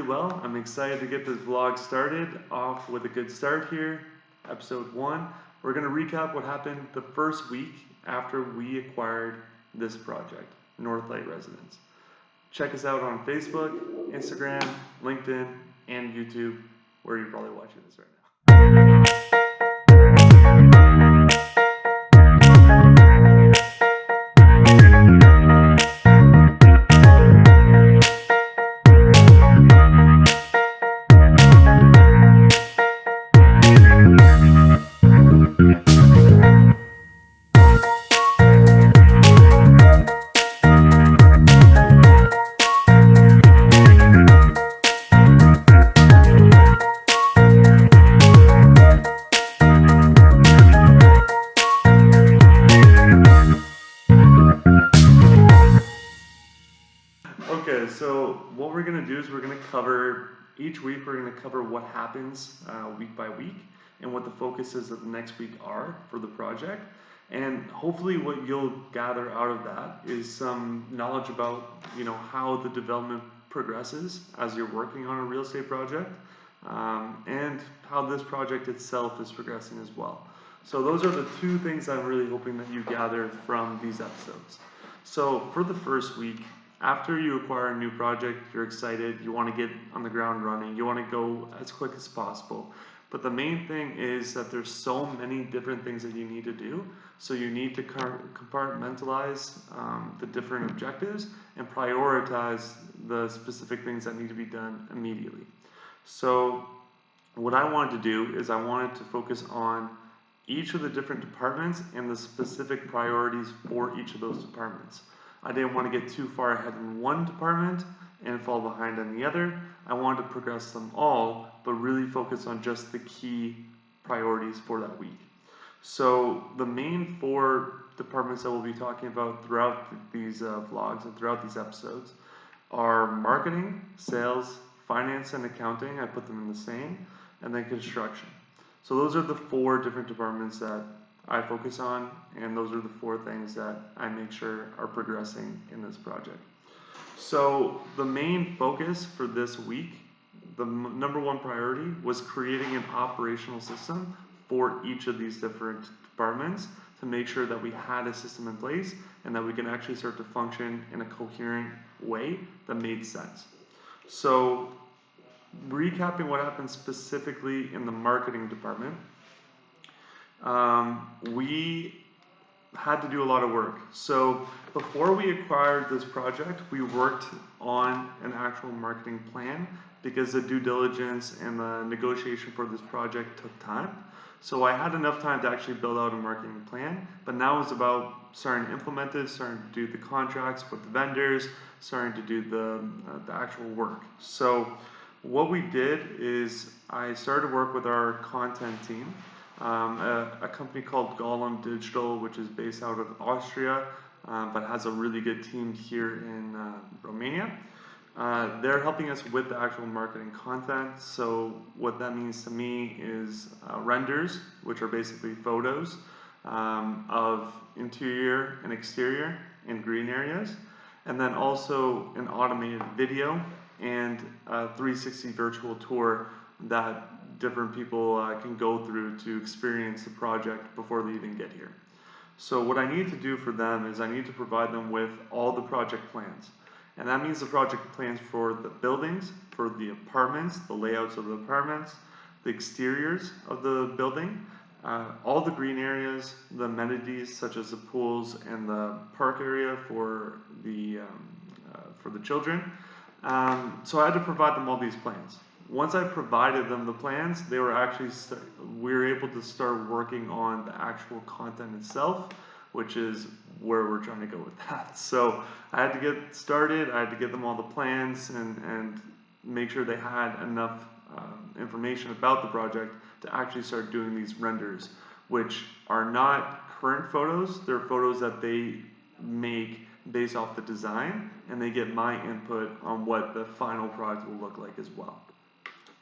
well. I'm excited to get this vlog started off with a good start here. Episode 1. We're going to recap what happened the first week after we acquired this project, NorthLight Residence. Check us out on Facebook, Instagram, LinkedIn, and YouTube, where you're probably watching this right now. Okay, so what we're going to do is we're going to cover, each week we're going to cover what happens week by week and what the focuses of the next week are for the project. And hopefully what you'll gather out of that is some knowledge about, how the development progresses as you're working on a real estate project, and how this project itself is progressing as well. So those are the two things I'm really hoping that you gather from these episodes. So for the first week, after you acquire a new project, you're excited, you want to get on the ground running, you want to go as quick as possible. But the main thing is that there's so many different things that you need to do. So you need to compartmentalize the different objectives and prioritize the specific things that need to be done immediately. So what I wanted to do is I wanted to focus on each of the different departments and the specific priorities for each of those departments. I didn't want to get too far ahead in one department and fall behind on the other. I wanted to progress them all, but really focus on just the key priorities for that week. So the main 4 departments that we'll be talking about throughout these vlogs and throughout these episodes are marketing, sales, finance and accounting, I put them in the same, and then construction. So those are the 4 different departments that I focus on, and those are the 4 things that I make sure are progressing in this project. So the main focus for this week, the number 1 priority was creating an operational system for each of these different departments to make sure that we had a system in place and that we can actually start to function in a coherent way that made sense. So recapping what happened specifically in the marketing department, we had to do a lot of work. So before we acquired this project, we worked on an actual marketing plan because the due diligence and the negotiation for this project took time. So I had enough time to actually build out a marketing plan, but now it's about starting to implement it, starting to do the contracts with the vendors, starting to do the actual work. So what we did is I started to work with our content team, a company called Golem Digital, which is based out of Austria, but has a really good team here in Romania. They're helping us with the actual marketing content. So what that means to me is renders, which are basically photos of interior and exterior and green areas, and then also an automated video and a 360 virtual tour that different people can go through to experience the project before they even get here. So what I need to do for them is I need to provide them with all the project plans. And that means the project plans for the buildings, for the apartments, the layouts of the apartments, the exteriors of the building, all the green areas, the amenities such as the pools and the park area for the children. So I had to provide them all these plans. Once I provided them the plans, they were actually we were able to start working on the actual content itself, which is where we're trying to go with that. So I had to get started, I had to get them all the plans and make sure they had enough information about the project to actually start doing these renders, which are not current photos, they're photos that they make based off the design, and they get my input on what the final product will look like as well.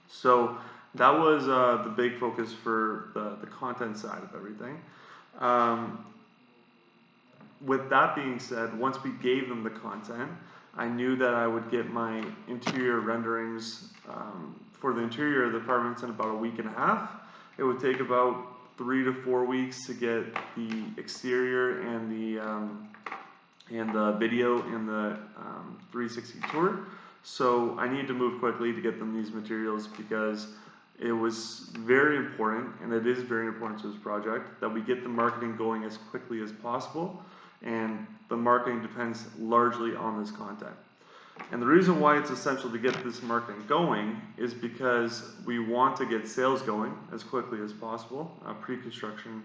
So that was the big focus for the content side of everything. With that being said, once we gave them the content, I knew that I would get my interior renderings for the interior of the apartments in about a week and a half. It would take about 3 to 4 weeks to get the exterior and the video and the 360 tour. So I needed to move quickly to get them these materials because it was very important, and it is very important to this project, that we get the marketing going as quickly as possible, and the marketing depends largely on this content. And the reason why it's essential to get this marketing going is because we want to get sales going as quickly as possible, pre-construction,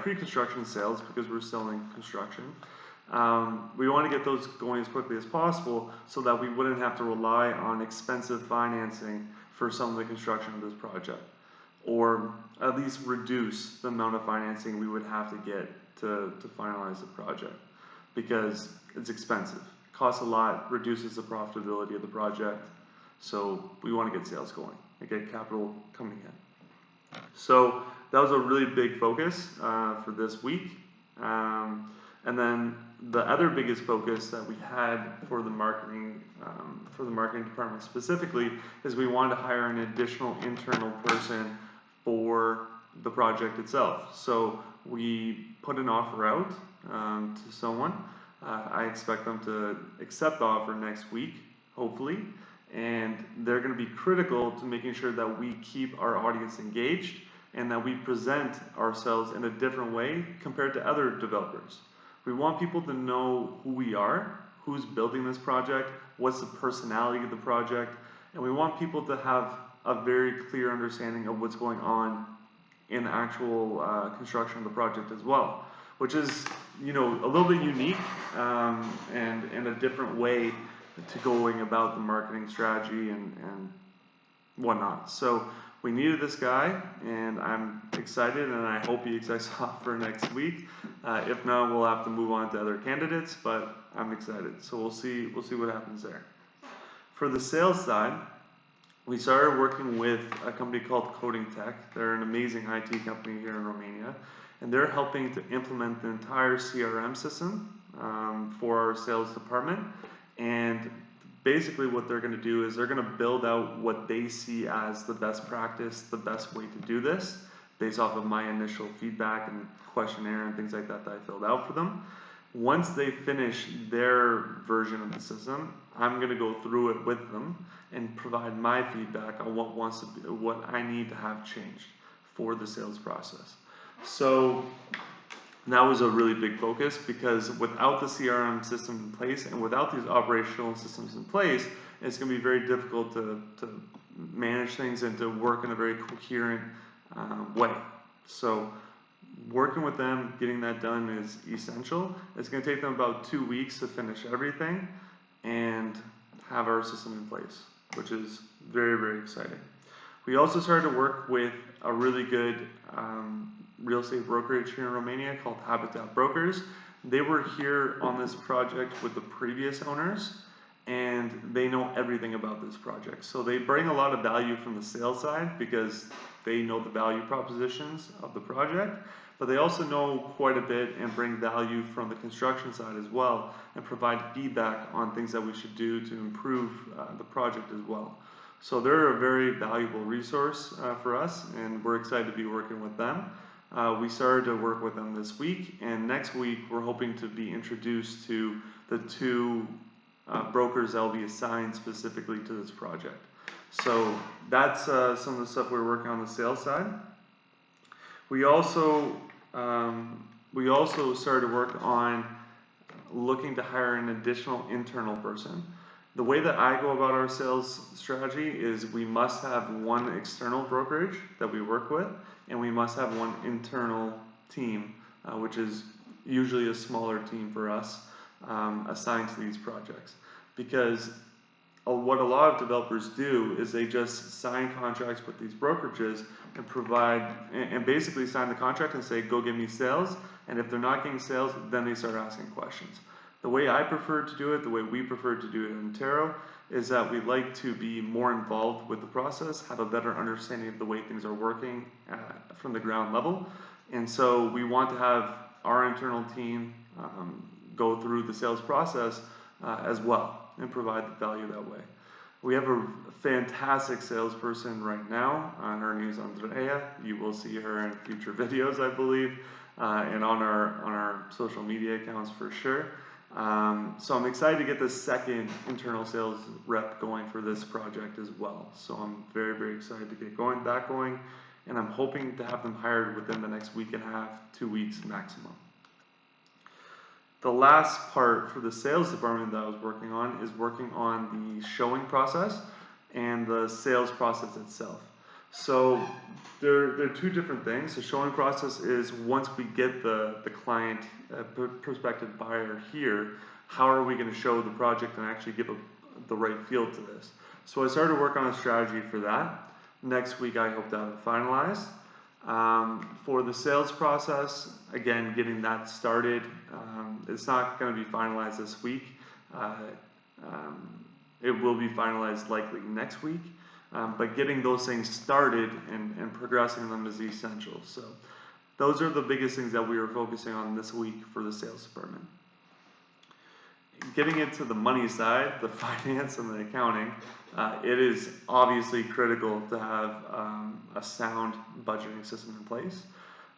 pre-construction sales, because we're still in construction. We want to get those going as quickly as possible so that we wouldn't have to rely on expensive financing for some of the construction of this project, or at least reduce the amount of financing we would have to get to finalize the project, because it's expensive. Costs a lot, reduces the profitability of the project, so we want to get sales going and get capital coming in. So that was a really big focus for this week. And then the other biggest focus that we had for the marketing department specifically is we wanted to hire an additional internal person for the project itself. So we put an offer out to someone. I expect them to accept the offer next week, hopefully, and they're going to be critical to making sure that we keep our audience engaged and that we present ourselves in a different way compared to other developers. We want people to know who we are, who's building this project, what's the personality of the project, and we want people to have a very clear understanding of what's going on in the actual construction of the project as well, which is, a little bit unique and a different way to going about the marketing strategy and whatnot. So we needed this guy, and I'm excited, and I hope he accepts offer next week. If not, we'll have to move on to other candidates, but I'm excited. So we'll see what happens there. For the sales side, we started working with a company called Coding Tech. They're an amazing IT company here in Romania, and they're helping to implement the entire CRM system for our sales department. And basically what they're going to do is they're going to build out what they see as the best practice, the best way to do this, based off of my initial feedback and questionnaire and things like that I filled out for them. Once they finish their version of the system, I'm going to go through it with them and provide my feedback on what I need to have changed for the sales process. So that was a really big focus, because without the CRM system in place and without these operational systems in place, it's going to be very difficult to manage things and to work in a very coherent way. So working with them, getting that done is essential. It's going to take them about 2 weeks to finish everything and have our system in place, which is very, very exciting. We also started to work with a really good real estate brokerage here in Romania called Habitat Brokers. They were here on this project with the previous owners, and they know everything about this project. So they bring a lot of value from the sales side because they know the value propositions of the project, but they also know quite a bit and bring value from the construction side as well, and provide feedback on things that we should do to improve the project as well. So they're a very valuable resource for us, and we're excited to be working with them. We started to work with them this week, and next week we're hoping to be introduced to the 2 brokers that will be assigned specifically to this project. So that's some of the stuff we're working on the sales side. We also started to work on looking to hire an additional internal person. The way that I go about our sales strategy is we must have one external brokerage that we work with, and we must have one internal team, which is usually a smaller team for us, assigned to these projects. Because what a lot of developers do is they just sign contracts with these brokerages and basically sign the contract and say, go get me sales. And if they're not getting sales, then they start asking questions. The way I prefer to do it, the way we prefer to do it in Ontario, is that we like to be more involved with the process, have a better understanding of the way things are working from the ground level. And so we want to have our internal team go through the sales process as well and provide the value that way. We have a fantastic salesperson right now. Her name is Andrea. You will see her in future videos, I believe, and on our social media accounts for sure. So I'm excited to get the second internal sales rep going for this project as well. So I'm very, very excited to get that going, and I'm hoping to have them hired within the next week and a half, 2 weeks maximum. The last part for the sales department that I was working on is working on the showing process and the sales process itself. So they're two different things. The showing process is once we get the client, prospective buyer here, how are we going to show the project and actually give the right feel to this? So I started to work on a strategy for that. Next week I hope to have it finalized. For the sales process, again, getting that started, it's not going to be finalized this week. It will be finalized likely next week, but getting those things started and progressing them is essential. So those are the biggest things that we are focusing on this week for the sales department. Getting into the money side, the finance and the accounting, it is obviously critical to have a sound budgeting system in place.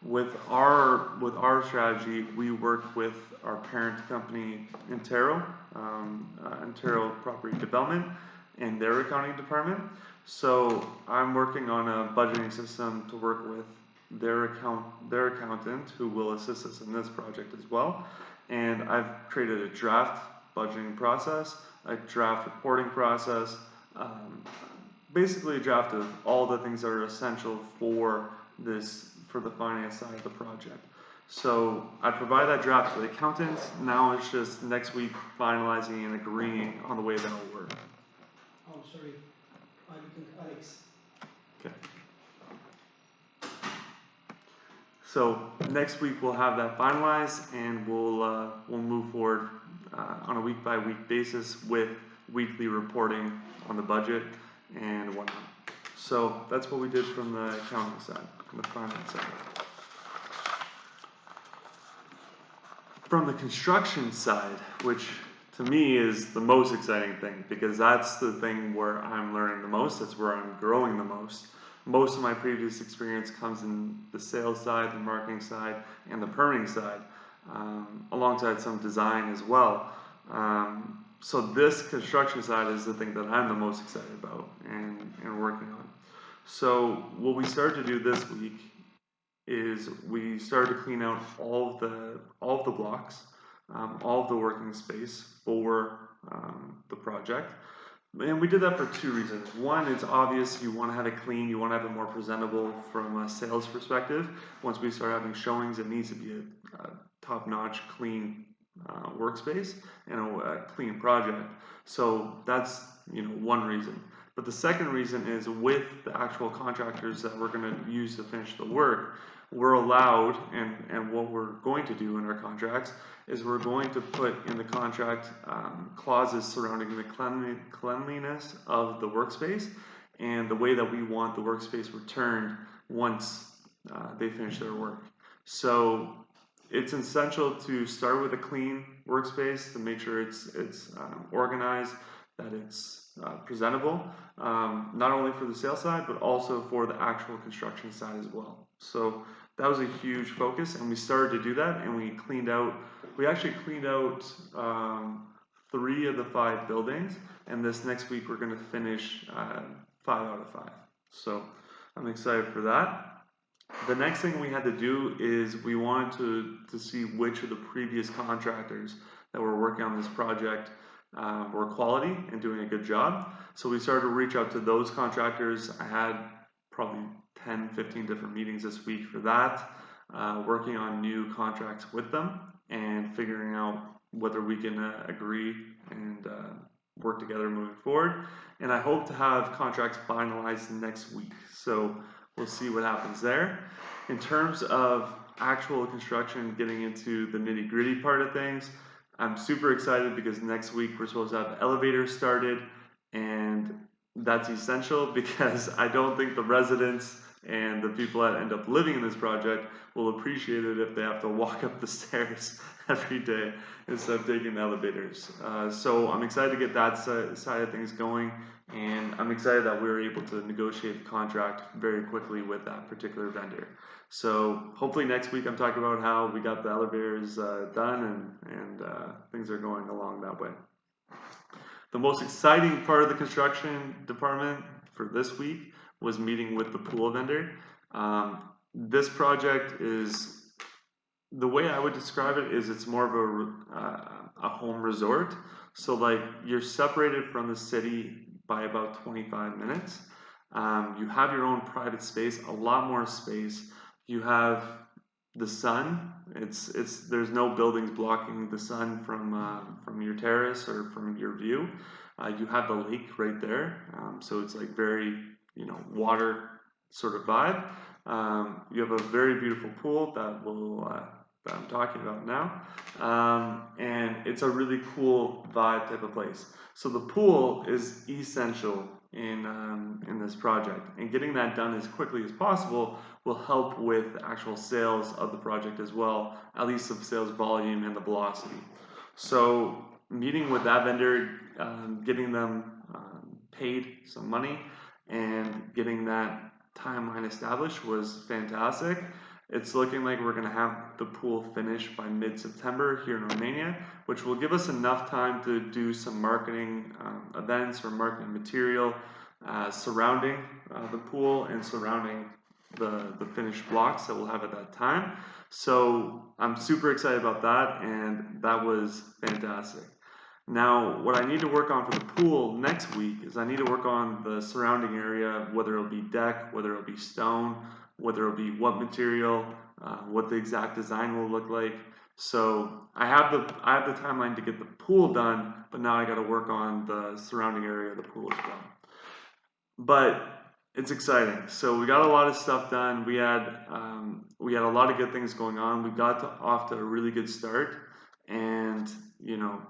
With our strategy, we work with our parent company, Antero Property Development, and their accounting department. So I'm working on a budgeting system to work with their accountant, who will assist us in this project as well. And I've created a draft budgeting process, a draft reporting process, basically a draft of all the things that are essential for the finance side of the project. So I provide that draft to the accountants. Now it's just next week finalizing and agreeing on the way that will work. Oh, sorry. I'm looking at Alex. Okay. So next week we'll have that finalized, and we'll move forward on a week-by-week basis with weekly reporting on the budget and whatnot. So that's what we did from the accounting side, from the finance side. From the construction side, which to me is the most exciting thing, because that's the thing where I'm learning the most, that's where I'm growing the most. Most of my previous experience comes in the sales side, the marketing side, and the permitting side, alongside some design as well. So this construction side is the thing that I'm the most excited about and working on. So what we started to do this week is we started to clean out all of the blocks, all of the working space for the project. And we did that for two reasons. One, it's obvious you want to have it clean, you want to have it more presentable from a sales perspective. Once we start having showings, it needs to be a top-notch, clean workspace and a clean project. So that's one reason. But the second reason is with the actual contractors that we're going to use to finish the work, we're allowed, and what we're going to do in our contracts is we're going to put in the contract clauses surrounding the cleanliness of the workspace and the way that we want the workspace returned once they finish their work. So it's essential to start with a clean workspace to make sure it's organized, that it's presentable, not only for the sales side, but also for the actual construction side as well. So that was a huge focus, and we started to do that, and we actually cleaned out 3 of the 5 buildings, and this next week we're going to finish 5 out of 5. So I'm excited for that. The next thing we had to do is we wanted to see which of the previous contractors that were working on this project were quality and doing a good job. So we started to reach out to those contractors. I had probably 10, 15 different meetings this week for that, working on new contracts with them and figuring out whether we can agree and work together moving forward. And I hope to have contracts finalized next week. So we'll see what happens there. In terms of actual construction, getting into the nitty-gritty part of things, I'm super excited because next week we're supposed to have elevators started, and that's essential because I don't think the residents and the people that end up living in this project will appreciate it if they have to walk up the stairs every day instead of taking the elevators. So I'm excited to get that side of things going, and I'm excited that we were able to negotiate the contract very quickly with that particular vendor. So hopefully next week I'm talking about how we got the elevators done, and things are going along that way. The most exciting part of the construction department for this week was meeting with the pool vendor. This project is, the way I would describe it is it's more of a home resort. So like you're separated from the city by about 25 minutes. You have your own private space, a lot more space. You have the sun. There's no buildings blocking the sun from your terrace or from your view. You have the lake right there, so it's like very water sort of vibe. You have a very beautiful pool that I'm talking about now, and it's a really cool vibe type of place. So the pool is essential in this project, and getting that done as quickly as possible will help with actual sales of the project as well, at least of sales volume and the velocity. So meeting with that vendor, getting them paid some money and getting that timeline established was fantastic. It's looking like we're going to have the pool finished by mid-September here in Romania, which will give us enough time to do some marketing events or marketing material surrounding the pool and surrounding the finished blocks that we'll have at that time. So I'm super excited about that, and that was fantastic. Now, what I need to work on for the pool next week is I need to work on the surrounding area, whether it'll be deck, whether it'll be stone, whether it'll be what material, what the exact design will look like. So I have the timeline to get the pool done, but now I got to work on the surrounding area of the pool as well. But it's exciting. So we got a lot of stuff done. We had a lot of good things going on. We got off to a really good start, and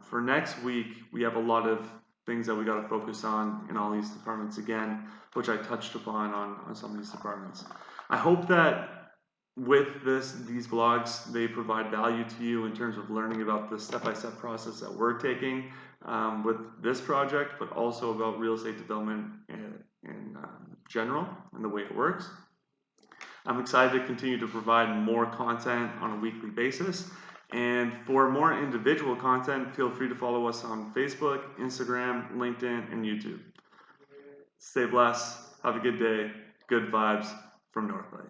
for next week we have a lot of things that we got to focus on in all these departments again, which I touched upon on some of these departments. I hope that with these vlogs, they provide value to you in terms of learning about the step-by-step process that we're taking with this project, but also about real estate development in general and the way it works. I'm excited to continue to provide more content on a weekly basis. And for more individual content, feel free to follow us on Facebook, Instagram, LinkedIn, and YouTube. Stay blessed. Have a good day. Good vibes from NorthLight.